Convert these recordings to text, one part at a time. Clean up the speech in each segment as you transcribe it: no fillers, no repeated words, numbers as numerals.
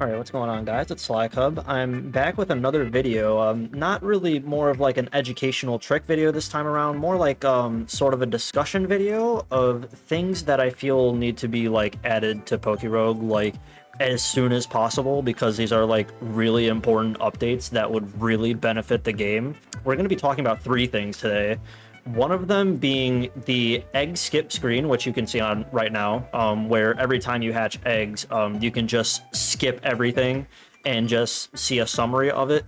Alright, what's going on, guys? It's SlyCub. I'm back with another video. Not really more of like an educational trick video this time around, more like sort of a discussion video of things that I feel need to be like added to Pokerogue like as soon as possible, because these are like really important updates that would really benefit the game. We're going to be talking about three things today. One of them being the egg skip screen, which you can see on right now, where every time you hatch eggs, you can just skip everything and just see a summary of it,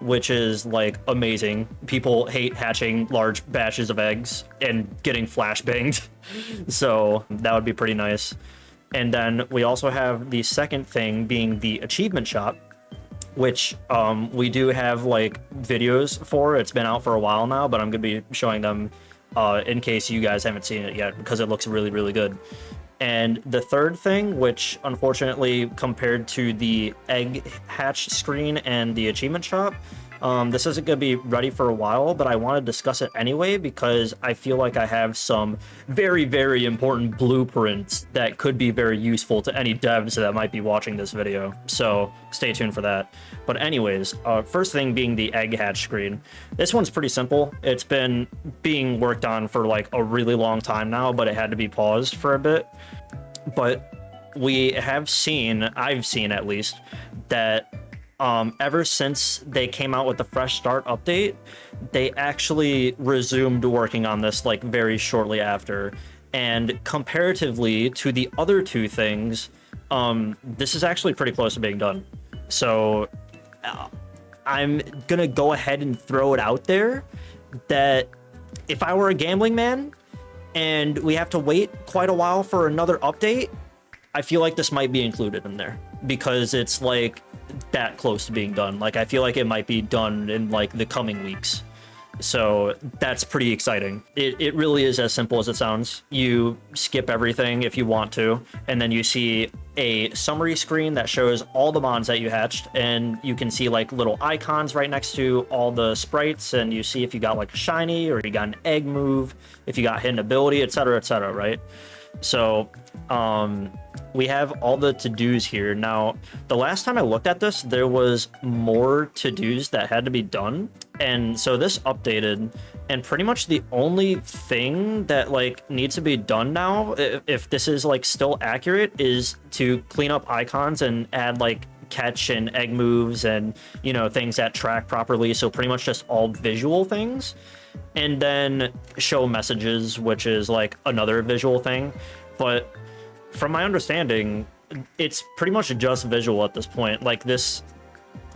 which is like amazing. People hate hatching large batches of eggs and getting flash banged, so that would be pretty nice. And then we also have the second thing being the achievement shop, which we do have like videos for. It's been out for a while now, but I'm gonna be showing them in case you guys haven't seen it yet, because it looks really, really good. And the third thing, which unfortunately compared to the egg hatch screen and the achievement shop, this isn't going to be ready for a while, but I want to discuss it anyway because I feel like I have some very, very important blueprints that could be very useful to any devs that might be watching this video. So stay tuned for that. But anyways, first thing being the egg hatch screen. This one's pretty simple. It's been being worked on for like a really long time now, but it had to be paused for a bit. But we have seen, I've seen at least, that ever since they came out with the fresh start update, they actually resumed working on this like very shortly after. And comparatively to the other two things, this is actually pretty close to being done. So I'm gonna go ahead and throw it out there that if I were a gambling man and we have to wait quite a while for another update, I feel like this might be included in there because it's like that close to being done. Like, I feel like it might be done in like the coming weeks. So that's pretty exciting. It really is as simple as it sounds. You skip everything if you want to, and then you see a summary screen that shows all the mons that you hatched, and you can see like little icons right next to all the sprites, and you see if you got like a shiny or you got an egg move, if you got hidden ability, etc., right? So we have all the to-dos here. Now, the last time I looked at this, there was more to-dos that had to be done. And so this updated, and pretty much the only thing that like needs to be done now, if this is like still accurate, is to clean up icons and add like catch and egg moves and, you know, things that track properly. So pretty much just all visual things. And then show messages, which is like another visual thing. But from my understanding, it's pretty much just visual at this point. Like, this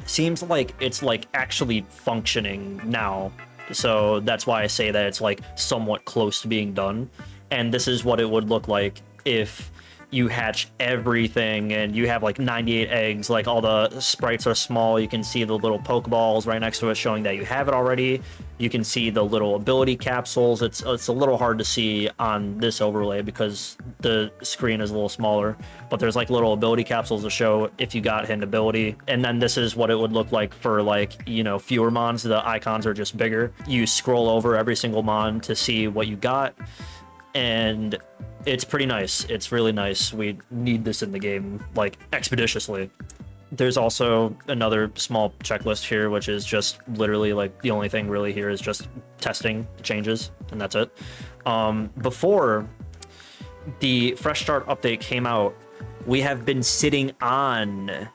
seems like it's like actually functioning now. So that's why I say that it's like somewhat close to being done. And this is what it would look like if you hatch everything and you have like 98 eggs. Like, all the sprites are small. You can see the little Pokeballs right next to it showing that you have it already. You can see the little ability capsules. It's a little hard to see on this overlay because the screen is a little smaller, but there's like little ability capsules to show if you got hidden ability. And then this is what it would look like for like, you know, fewer mons. The icons are just bigger. You scroll over every single mon to see what you got, and it's pretty nice. It's really nice. We need this in the game like expeditiously. There's also another small checklist here, which is just literally like the only thing really here is just testing changes, and that's it. Before the fresh start update came out, we have been sitting on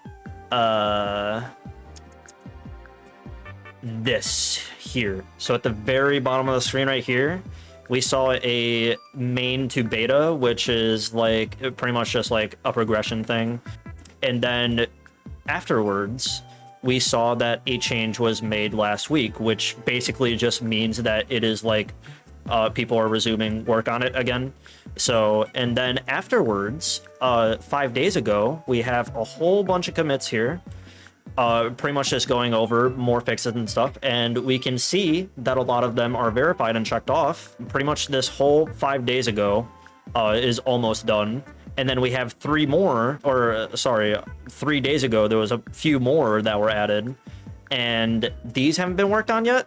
this here. So at the very bottom of the screen right here, we saw a main to beta, which is like pretty much just like a progression thing. And then afterwards, we saw that a change was made last week, which basically just means that it is like people are resuming work on it again. So, and then afterwards, 5 days ago, we have a whole bunch of commits here, pretty much just going over more fixes and stuff, and we can see that a lot of them are verified and checked off. Pretty much this whole 5 days ago is almost done. And then we have 3 more, or sorry, 3 days ago, there was a few more that were added, and these haven't been worked on yet,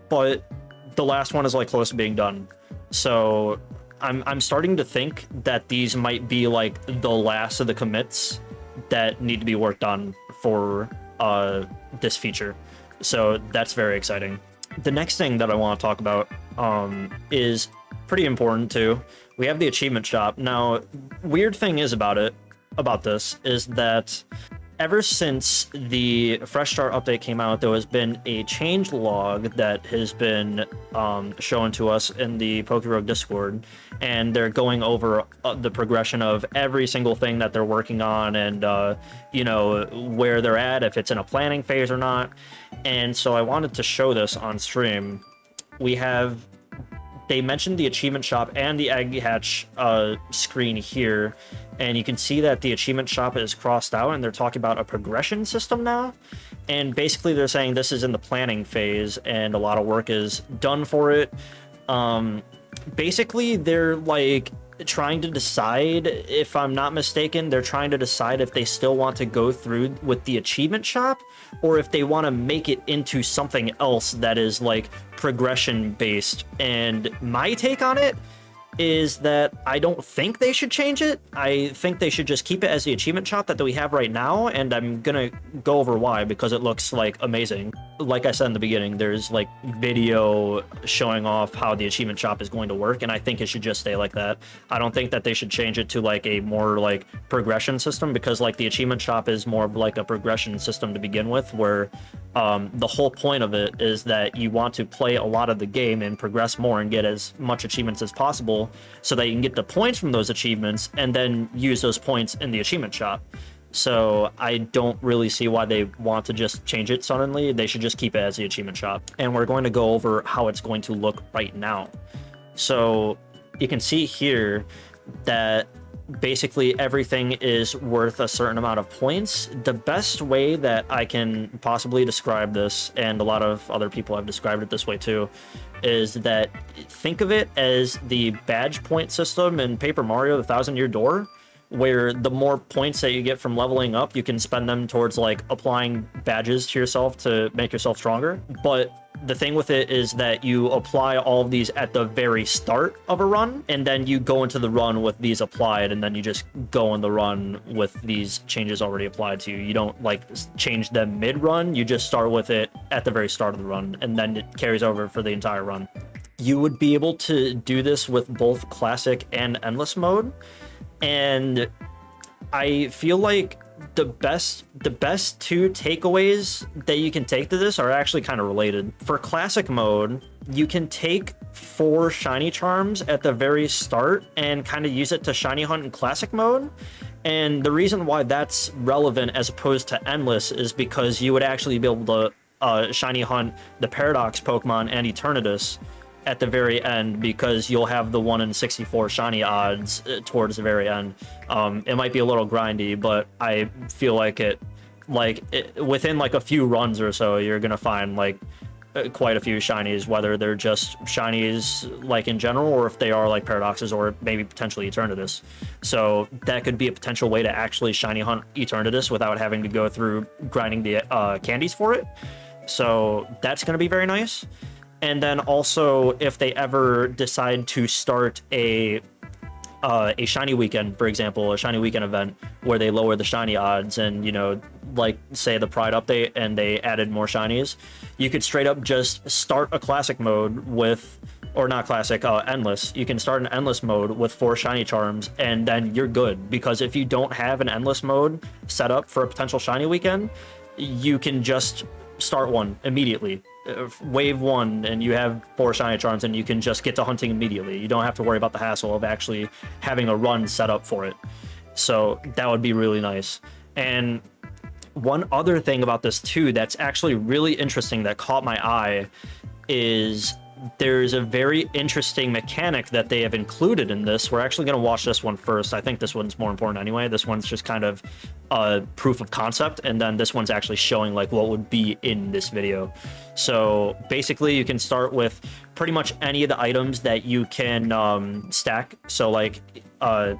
but the last one is like close to being done. So I'm starting to think that these might be like the last of the commits that need to be worked on for this feature. So that's very exciting. The next thing that I want to talk about is pretty important too. We have the achievement shop. Now, weird thing is about this is that ever since the Fresh Start update came out, there has been a change log that has been shown to us in the Pokerogue Discord, and they're going over the progression of every single thing that they're working on, and you know, where they're at, if it's in a planning phase or not. And so I wanted to show this on stream. They mentioned the achievement shop and the egg hatch screen here, and you can see that the achievement shop is crossed out, and they're talking about a progression system now. And basically they're saying this is in the planning phase and a lot of work is done for it. Basically they're like trying to decide, if I'm not mistaken, they're trying to decide if they still want to go through with the achievement shop or if they want to make it into something else that is like progression based. And my take on it is that I don't think they should change it. I think they should just keep it as the achievement shop that we have right now, and I'm gonna go over why, because it looks like amazing. Like I said in the beginning, there's like video showing off how the achievement shop is going to work, and I think it should just stay like that. I don't think that they should change it to like a more like progression system, because like the achievement shop is more of like a progression system to begin with, where the whole point of it is that you want to play a lot of the game and progress more and get as much achievements as possible, so that you can get the points from those achievements and then use those points in the achievement shop. So I don't really see why they want to just change it suddenly. They should just keep it as the achievement shop. And we're going to go over how it's going to look right now. So you can see here that basically everything is worth a certain amount of points. The best way that I can possibly describe this, and a lot of other people have described it this way too, is that think of it as the badge point system in Paper Mario: The Thousand-Year Door, where the more points that you get from leveling up, you can spend them towards like applying badges to yourself to make yourself stronger. But the thing with it is that you apply all of these at the very start of a run, and then you go into the run with these applied, and then you just go in the run with these changes already applied to you. You don't like change them mid-run, you just start with it at the very start of the run, and then it carries over for the entire run. You would be able to do this with both classic and endless mode, and I feel like the best two takeaways that you can take to this are actually kind of related. For classic mode, you can take 4 shiny charms at the very start and kind of use it to shiny hunt in classic mode. And the reason why that's relevant as opposed to endless is because you would actually be able to shiny hunt the Paradox Pokemon and Eternatus at the very end, because you'll have the 1 in 64 shiny odds towards the very end. It might be a little grindy, but I feel like within like a few runs or so, you're gonna find like quite a few shinies, whether they're just shinies like in general, or if they are like paradoxes, or maybe potentially Eternatus. So that could be a potential way to actually shiny hunt Eternatus without having to go through grinding the candies for it. So that's gonna be very nice. And then also, if they ever decide to start a shiny weekend, for example, a shiny weekend event where they lower the shiny odds, and you know, like say the Pride update and they added more shinies, you could straight up just start a classic mode with, or not classic, endless. You can start an endless mode with 4 shiny charms, and then you're good. Because if you don't have an endless mode set up for a potential shiny weekend, you can just start one immediately. Wave 1, and you have 4 shiny charms, and you can just get to hunting immediately. You don't have to worry about the hassle of actually having a run set up for it. So that would be really nice. And one other thing about this too that's actually really interesting that caught my eye is there's a very interesting mechanic that they have included in this. We're actually going to watch this one first. I think this one's more important anyway. This one's just kind of a proof of concept, and then this one's actually showing like what would be in this video. So basically you can start with pretty much any of the items that you can stack. So like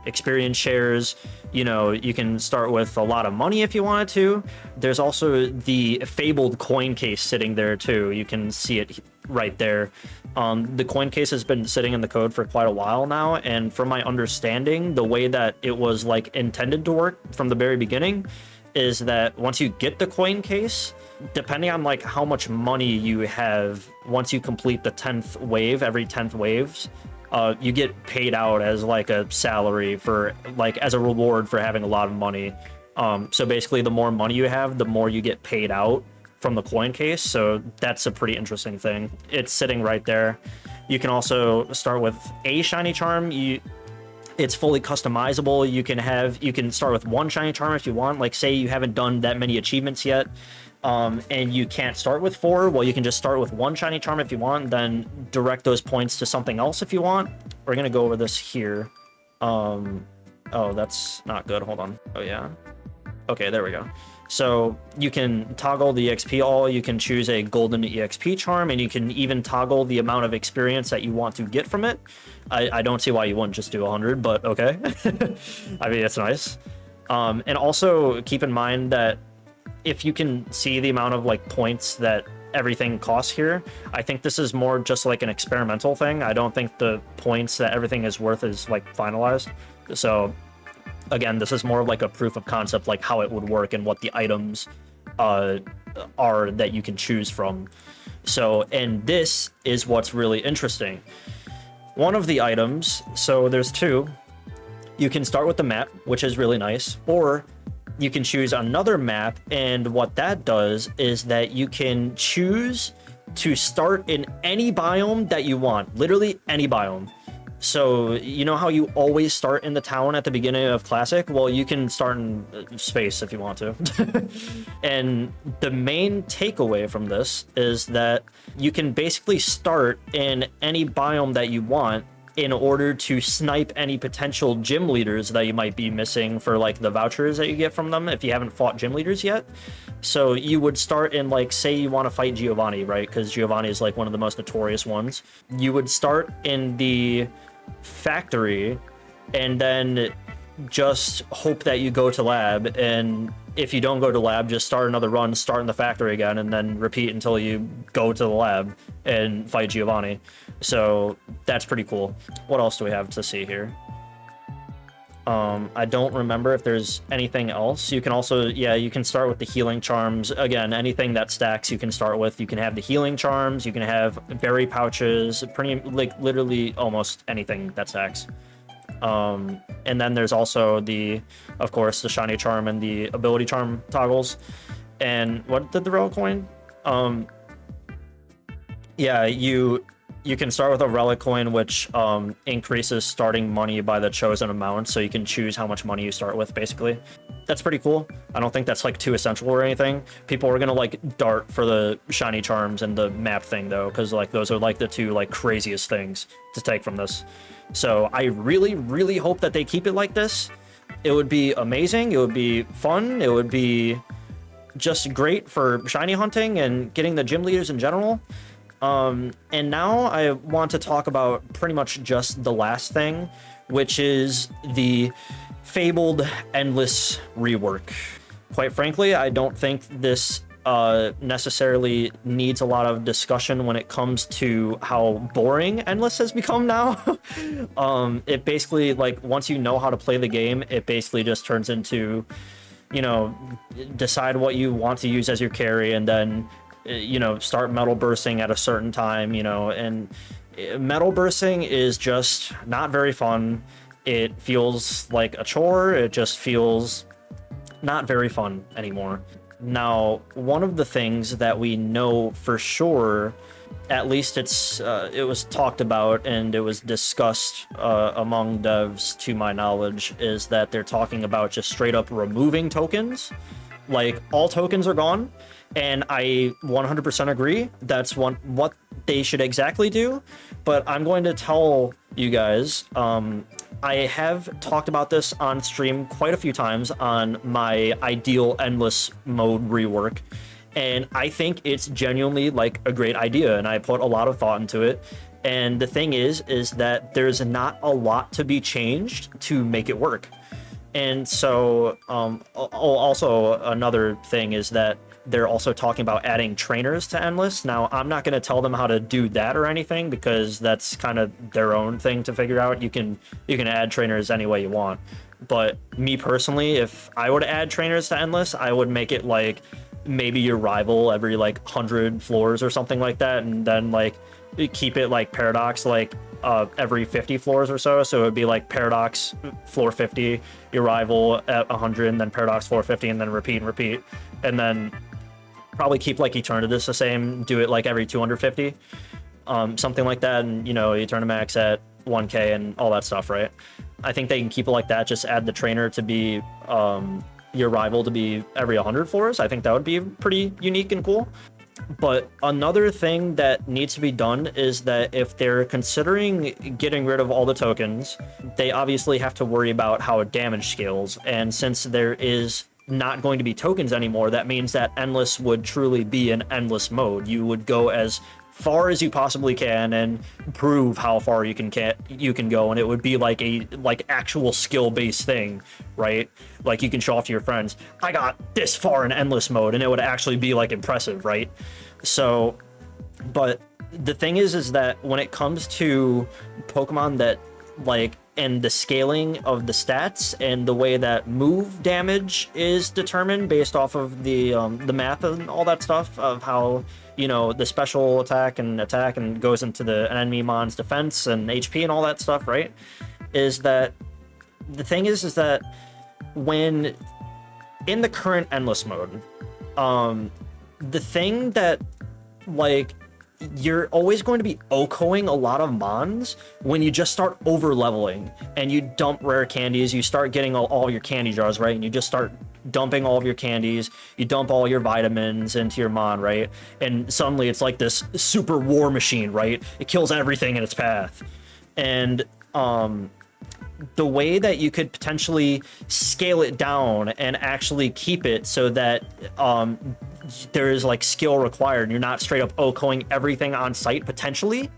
experience shares, you know, you can start with a lot of money if you wanted to. There's also the fabled coin case sitting there too. You can see it right there. The coin case has been sitting in the code for quite a while now, and from my understanding, the way that it was like intended to work from the very beginning is that once you get the coin case, depending on like how much money you have, once you complete the 10th wave, every 10th waves, you get paid out as like a salary for like as a reward for having a lot of money. So basically the more money you have, the more you get paid out from the coin case. So that's a pretty interesting thing. It's sitting right there. You can also start with a shiny charm. It's fully customizable. You can start with one shiny charm if you want. Like say you haven't done that many achievements yet, and you can't start with 4, well, you can just start with one shiny charm if you want, then direct those points to something else if you want. We're gonna go over this here. Oh, that's not good. Hold on. Oh yeah. Okay, there we go. So you can toggle the EXP all, you can choose a golden EXP charm, and you can even toggle the amount of experience that you want to get from it. I don't see why you wouldn't just do 100, but okay. I mean, it's nice. And also keep in mind that if you can see the amount of like points that everything costs here, I think this is more just like an experimental thing. I don't think the points that everything is worth is like finalized. So again, this is more of like a proof of concept, like how it would work and what the items are that you can choose from. So, and this is what's really interesting. One of the items, so there's 2, you can start with the map, which is really nice, or you can choose another map, and what that does is that you can choose to start in any biome that you want, literally any biome. So, you know how you always start in the town at the beginning of Classic? Well, you can start in space if you want to. And the main takeaway from this is that you can basically start in any biome that you want in order to snipe any potential gym leaders that you might be missing for like the vouchers that you get from them if you haven't fought gym leaders yet. So you would start in like, say you want to fight Giovanni, right? Because Giovanni is like one of the most notorious ones. You would start in the factory and then just hope that you go to lab, and if you don't go to lab, just start another run, start in the factory again, and then repeat until you go to the lab and fight Giovanni. So that's pretty cool. What else do we have to see here? I don't remember if there's anything else. You can also, yeah, you can start with the healing charms. Again, anything that stacks you can start with. You can have the healing charms, you can have berry pouches, pretty like literally almost anything that stacks. And then there's also of course, the shiny charm and the ability charm toggles. And what did the relic coin? Yeah, you can start with a relic coin, which increases starting money by the chosen amount, so you can choose how much money you start with, basically. That's pretty cool. I don't think that's like too essential or anything. People are gonna like dart for the shiny charms and the map thing though, because like those are like the 2 like craziest things to take from this. So I really, really hope that they keep it like this. It would be amazing. It would be fun. It would be just great for shiny hunting and getting the gym leaders in general. And now I want to talk about pretty much just the last thing, which is the fabled endless rework. Quite frankly, I don't think this necessarily needs a lot of discussion when it comes to how boring endless has become now. It basically, like, once you know how to play the game, it basically just turns into, you know, decide what you want to use as your carry, and then you know, start metal bursting at a certain time, you know, and metal bursting is just not very fun. It feels like a chore. It just feels not very fun anymore. Now, one of the things that we know for sure, at least it was talked about and it was discussed among devs to my knowledge, is that they're talking about just straight up removing tokens. Like, all tokens are gone. And I 100% agree. That's what they should exactly do. But I'm going to tell you guys, I have talked about this on stream quite a few times on my ideal endless mode rework. And I think it's genuinely like a great idea. And I put a lot of thought into it. And the thing is that there's not a lot to be changed to make it work. And so also another thing is that they're also talking about adding trainers to Endless. Now, I'm not going to tell them how to do that or anything, because that's kind of their own thing to figure out. You can add trainers any way you want. But me personally, if I were to add trainers to Endless, I would make it like maybe your rival every like 100 floors or something like that, and then like keep it like Paradox like every 50 floors or so. So it would be like Paradox floor 50, your rival at 100, and then Paradox floor 50, and then repeat and repeat. And then probably keep like Eternatus the same, do it like every 250, something like that. And you know, Eternamax at 1k and all that stuff, right? I think they can keep it like that. Just add the trainer to be your rival to be every 100 floors. I think that would be pretty unique and cool. But another thing that needs to be done is that if they're considering getting rid of all the tokens, they obviously have to worry about how damage scales. And since there is not going to be tokens anymore, that means that Endless would truly be an endless mode. You would go as far as you possibly can and prove how far you can go, and it would be like a actual skill-based thing, right? Like you can show off to your friends, I got this far in endless mode, and it would actually be like impressive, right? So, but the thing is that when it comes to Pokemon that like, and the scaling of the stats and the way that move damage is determined based off of the math and all that stuff of how, you know, the special attack and goes into the enemy mon's defense and HP and all that stuff, right? Is that the thing is that when in the current endless mode, the thing that like you're always going to be OHKOing a lot of mons when you just start over leveling and you dump rare candies. You start getting all your candy jars, right? And you just start dumping all of your candies, you dump all your vitamins into your mon, right? And suddenly it's like this super war machine, right? It kills everything in its path. And the way that you could potentially scale it down and actually keep it so that there is like skill required and you're not straight up OHKOing everything on site potentially,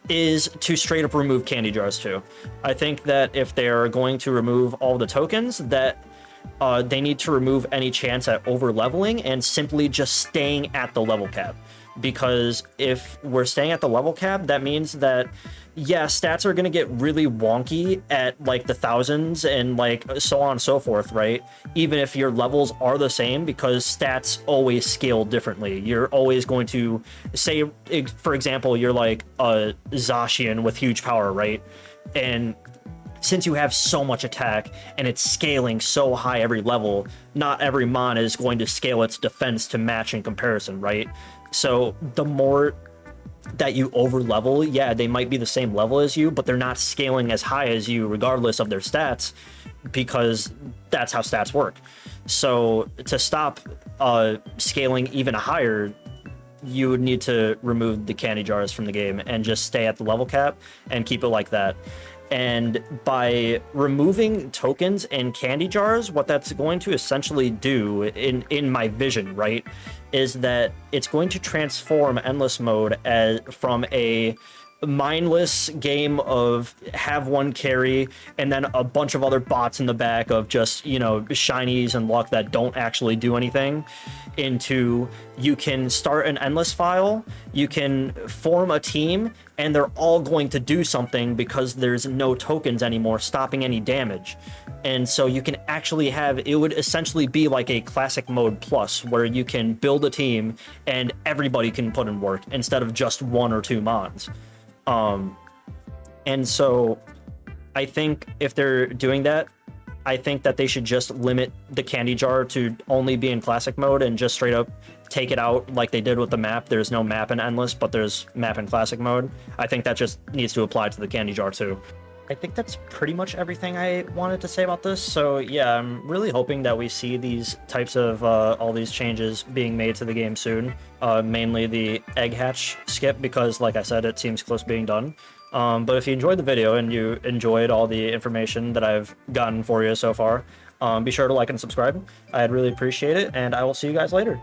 is to straight up remove candy jars too. I think that if they're going to remove all the tokens, that they need to remove any chance at over leveling and simply just staying at the level cap. Because if we're staying at the level cap, that means that, yeah, stats are going to get really wonky at like the thousands and like so on and so forth, right? Even if your levels are the same, because stats always scale differently. You're always going to say, for example, you're like a Zacian with huge power, right? And since you have so much attack and it's scaling so high every level, not every mon is going to scale its defense to match in comparison, right? So the more that you over level, yeah, they might be the same level as you, but they're not scaling as high as you regardless of their stats, because that's how stats work. So to stop scaling even higher, you would need to remove the candy jars from the game and just stay at the level cap and keep it like that. And by removing tokens and candy jars, what that's going to essentially do, in my vision, right, is that it's going to transform endless mode from a mindless game of have one carry and then a bunch of other bots in the back of just, you know, shinies and luck that don't actually do anything, into you can start an endless file, you can form a team, and they're all going to do something because there's no tokens anymore stopping any damage. And so you can actually have, it would essentially be like a classic mode plus, where you can build a team and everybody can put in work instead of just one or two mons. And so I think if they're doing that, I think that they should just limit the candy jar to only be in classic mode and just straight up take it out like they did with the map. There's no map in endless, but there's map in classic mode. I think that just needs to apply to the candy jar too. I think that's pretty much everything I wanted to say about this. So yeah, I'm really hoping that we see these types of all these changes being made to the game soon. Mainly the egg hatch skip, because like I said, it seems close to being done. But if you enjoyed the video and you enjoyed all the information that I've gotten for you so far, be sure to like and subscribe. I'd really appreciate it, and I will see you guys later.